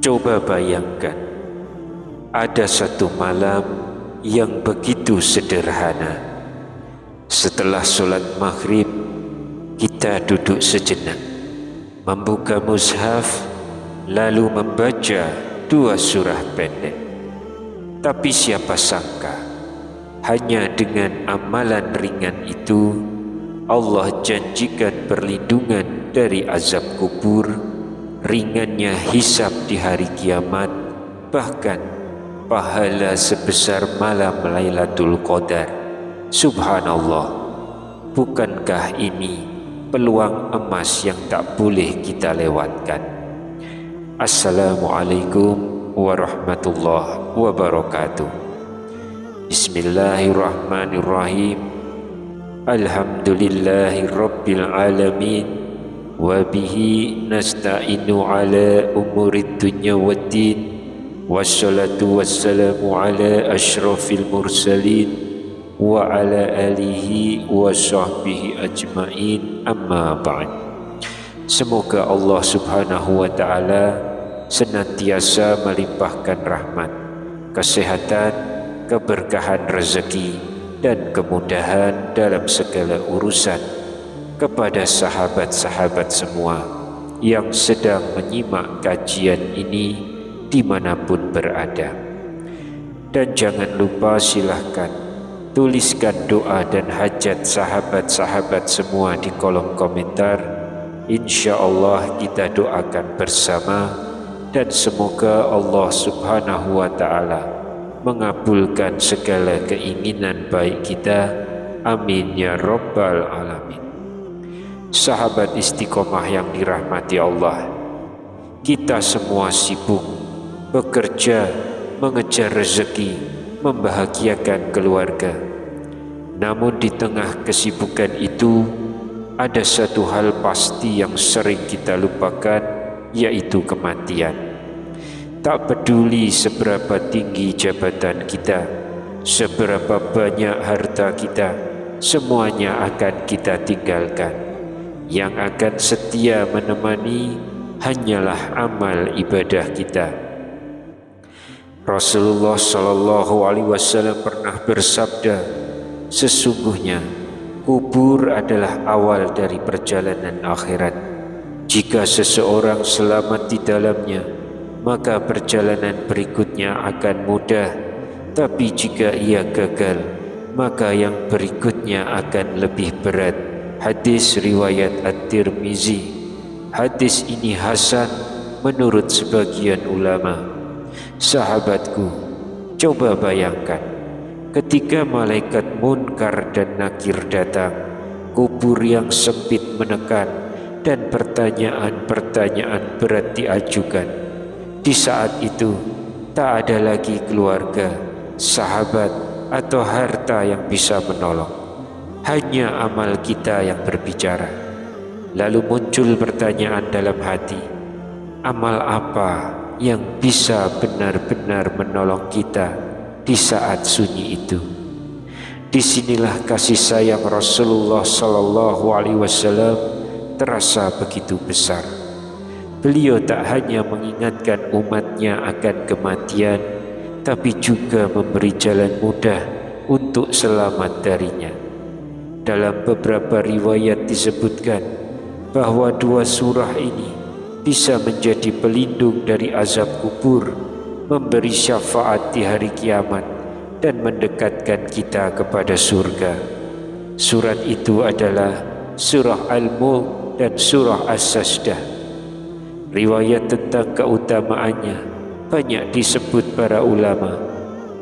Coba bayangkan, ada satu malam yang begitu sederhana. Setelah sholat maghrib, kita duduk sejenak, membuka mushaf, lalu membaca 2 surah pendek. Tapi siapa sangka, hanya dengan amalan ringan itu, Allah janjikan perlindungan dari azab kubur, ringannya hisab di hari kiamat, bahkan pahala sebesar malam Lailatul Qadar. Subhanallah, bukankah ini peluang emas yang tak boleh kita lewatkan? Assalamualaikum warahmatullahi wabarakatuh. Bismillahirrahmanirrahim. Alhamdulillahi rabbil alamin, wa bihi nasta'inu ala umurid dunya waddin, wassalatu wassalamu ala ashrafil mursalin wa ala alihi wa sahbihi ajma'in, amma ba'd. Semoga Allah subhanahu wa ta'ala senantiasa melimpahkan rahmat, kesehatan, keberkahan rezeki, dan kemudahan dalam segala urusan kepada sahabat-sahabat semua yang sedang menyimak kajian ini dimanapun berada. Dan jangan lupa, silahkan tuliskan doa dan hajat sahabat-sahabat semua di kolom komentar. Insya Allah kita doakan bersama, dan semoga Allah subhanahu wa ta'ala mengabulkan segala keinginan baik kita. Amin ya rabbal alamin. Sahabat istiqomah yang dirahmati Allah, kita semua sibuk bekerja, mengejar rezeki, membahagiakan keluarga. Namun di tengah kesibukan itu, ada satu hal pasti yang sering kita lupakan, yaitu kematian. Tak peduli seberapa tinggi jabatan kita, seberapa banyak harta kita, semuanya akan kita tinggalkan. Yang akan setia menemani hanyalah amal ibadah kita. Rasulullah Shallallahu Alaihi Wasallam pernah bersabda, sesungguhnya kubur adalah awal dari perjalanan akhirat. Jika seseorang selamat di dalamnya, maka perjalanan berikutnya akan mudah. Tapi jika ia gagal, maka yang berikutnya akan lebih berat. Hadis riwayat At-Tirmizi. Hadis ini hasan menurut sebagian ulama. Sahabatku, coba bayangkan, ketika malaikat Munkar dan Nakir datang, kubur yang sempit menekan, dan pertanyaan-pertanyaan berat diajukan. Di saat itu, tak ada lagi keluarga, sahabat, atau harta yang bisa menolong. Hanya amal kita yang berbicara. Lalu muncul pertanyaan dalam hati, amal apa yang bisa benar-benar menolong kita di saat sunyi itu? Disinilah kasih sayang Rasulullah Sallallahu Alaihi Wasallam terasa begitu besar. Beliau tak hanya mengingatkan umatnya akan kematian, tapi juga memberi jalan mudah untuk selamat darinya. Dalam beberapa riwayat disebutkan bahwa 2 surah ini bisa menjadi pelindung dari azab kubur, memberi syafaat di hari kiamat, dan mendekatkan kita kepada surga. Surat itu adalah surah Al-Mulk dan surah As-Sajdah. Riwayat tentang keutamaannya banyak disebut para ulama,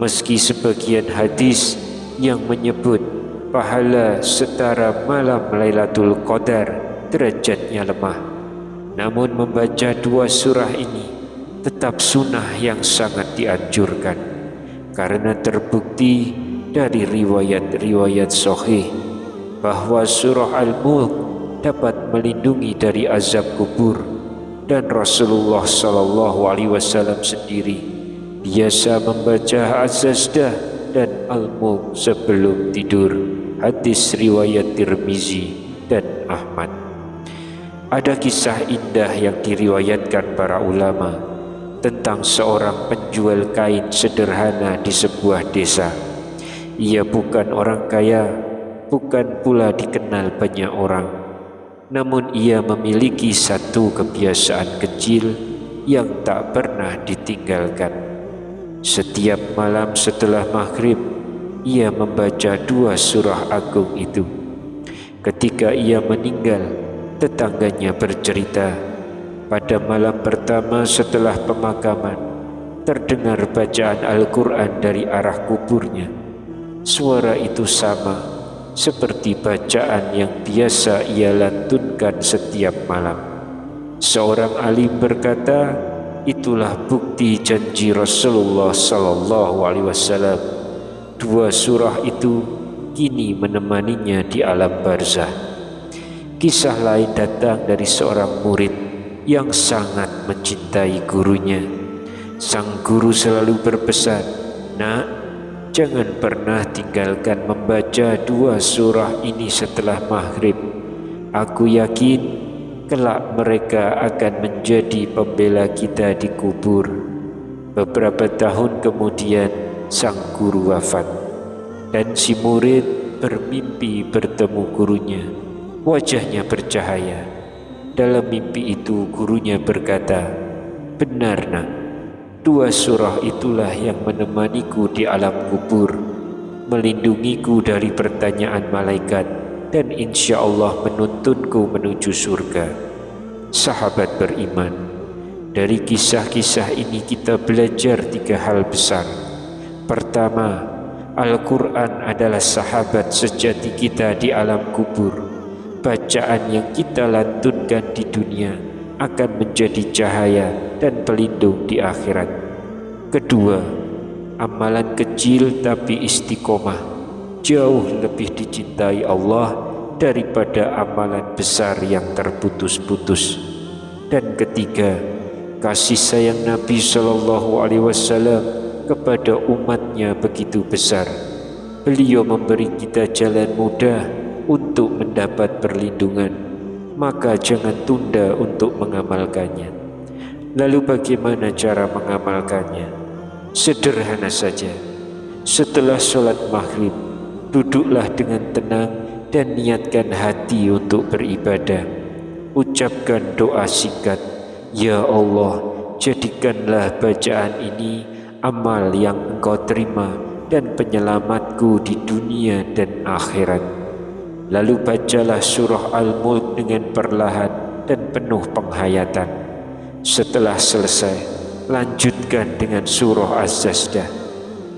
meski sebagian hadis yang menyebut pahala setara malam Lailatul Qadar derajatnya lemah. Namun membaca 2 surah ini tetap sunnah yang sangat dianjurkan, karena terbukti dari riwayat-riwayat sahih bahwa surah Al-Mulk dapat melindungi dari azab kubur. Dan Rasulullah Sallallahu Alaihi Wasallam sendiri biasa membaca Az-Sajdah dan Al-Mulk sebelum tidur. Hadis riwayat Tirmizi dan Ahmad. Ada kisah indah yang diriwayatkan para ulama tentang seorang penjual kain sederhana di sebuah desa. Ia bukan orang kaya, bukan pula dikenal banyak orang. Namun ia memiliki satu kebiasaan kecil yang tak pernah ditinggalkan. Setiap malam setelah maghrib, ia membaca 2 surah agung itu. Ketika ia meninggal, tetangganya bercerita, pada malam pertama setelah pemakaman, terdengar bacaan Al-Quran dari arah kuburnya. Suara itu sama seperti bacaan yang biasa ia lantunkan setiap malam. Seorang alim berkata, itulah bukti janji Rasulullah SAW. 2 surah itu kini menemaninya di alam barzah. Kisah lain datang dari seorang murid yang sangat mencintai gurunya. Sang guru selalu berpesan, "Nak, jangan pernah tinggalkan membaca 2 surah ini setelah maghrib. Aku yakin kelak mereka akan menjadi pembela kita di kubur." Beberapa tahun kemudian sang guru wafat, dan si murid bermimpi bertemu gurunya. Wajahnya bercahaya. Dalam mimpi itu gurunya berkata, "Benar nak, 2 surah itulah yang menemaniku di alam kubur, melindungiku dari pertanyaan malaikat, dan insya Allah menuntunku menuju surga." Sahabat beriman, dari kisah-kisah ini kita belajar 3 hal besar. Pertama, Al-Quran adalah sahabat sejati kita di alam kubur. Bacaan yang kita lantunkan di dunia akan menjadi cahaya dan pelindung di akhirat. Kedua, amalan kecil tapi istiqomah jauh lebih dicintai Allah daripada amalan besar yang terputus-putus. Dan ketiga, kasih sayang Nabi SAW kepada umatnya begitu besar. Beliau memberi kita jalan mudah untuk mendapat perlindungan, maka jangan tunda untuk mengamalkannya. Lalu bagaimana cara mengamalkannya? Sederhana saja. Setelah sholat maghrib, duduklah dengan tenang dan niatkan hati untuk beribadah. Ucapkan doa singkat, "Ya Allah, jadikanlah bacaan ini amal yang Engkau terima dan penyelamatku di dunia dan akhirat." Lalu bacalah surah Al-Mulk dengan perlahan dan penuh penghayatan. Setelah selesai, lanjutkan dengan surah Az-Sajdah.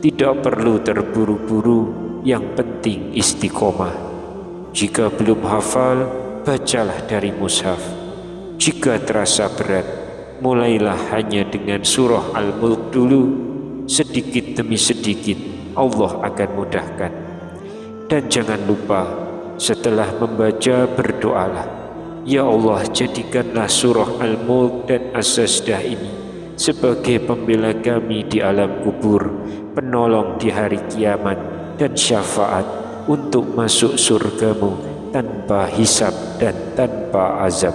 Tidak perlu terburu-buru, yang penting istiqomah. Jika belum hafal, bacalah dari mushaf. Jika terasa berat, mulailah hanya dengan surah Al-Mulk dulu. Sedikit demi sedikit Allah akan mudahkan. Dan jangan lupa, setelah membaca berdoalah, "Ya Allah, jadikanlah surah Al-Mulk dan Az-Sajdah ini sebagai pembela kami di alam kubur, penolong di hari kiamat, dan syafaat untuk masuk surgamu tanpa hisab dan tanpa azab."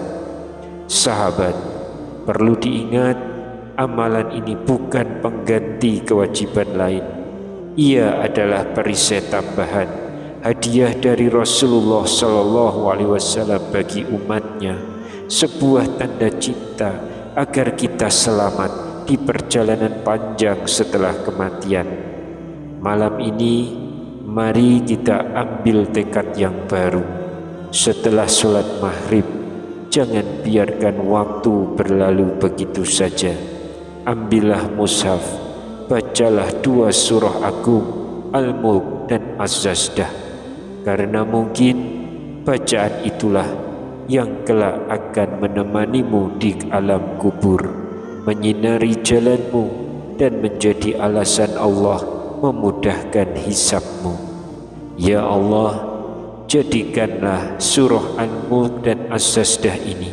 Sahabat, perlu diingat, amalan ini bukan pengganti kewajiban lain. Ia adalah perisai tambahan, hadiah dari Rasulullah SAW bagi umatnya, sebuah tanda cinta agar kita selamat di perjalanan panjang setelah kematian. Malam ini, mari kita ambil tekad yang baru. Setelah sholat maghrib, jangan biarkan waktu berlalu begitu saja. Ambillah mushaf, bacalah 2 surah agung, Al-Mulk dan Az-Sajdah. Karena mungkin bacaan itulah yang kelak akan menemanimu di alam kubur, menyinari jalanmu, dan menjadi alasan Allah memudahkan hisabmu. Ya Allah, jadikanlah surah Al-Mulk dan Az-Sajdah ini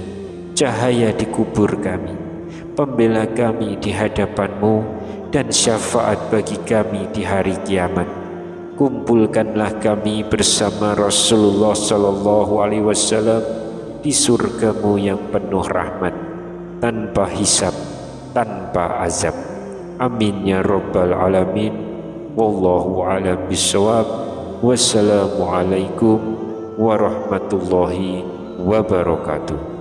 cahaya di kubur kami, pembela kami di hadapan-Mu, dan syafaat bagi kami di hari kiamat. Kumpulkanlah kami bersama Rasulullah SAW di surgamu yang penuh rahmat, tanpa hisab, tanpa azab. Amin ya rabbal alamin. Wallahu a'lam bishawab. Wassalamualaikum warahmatullahi wabarakatuh.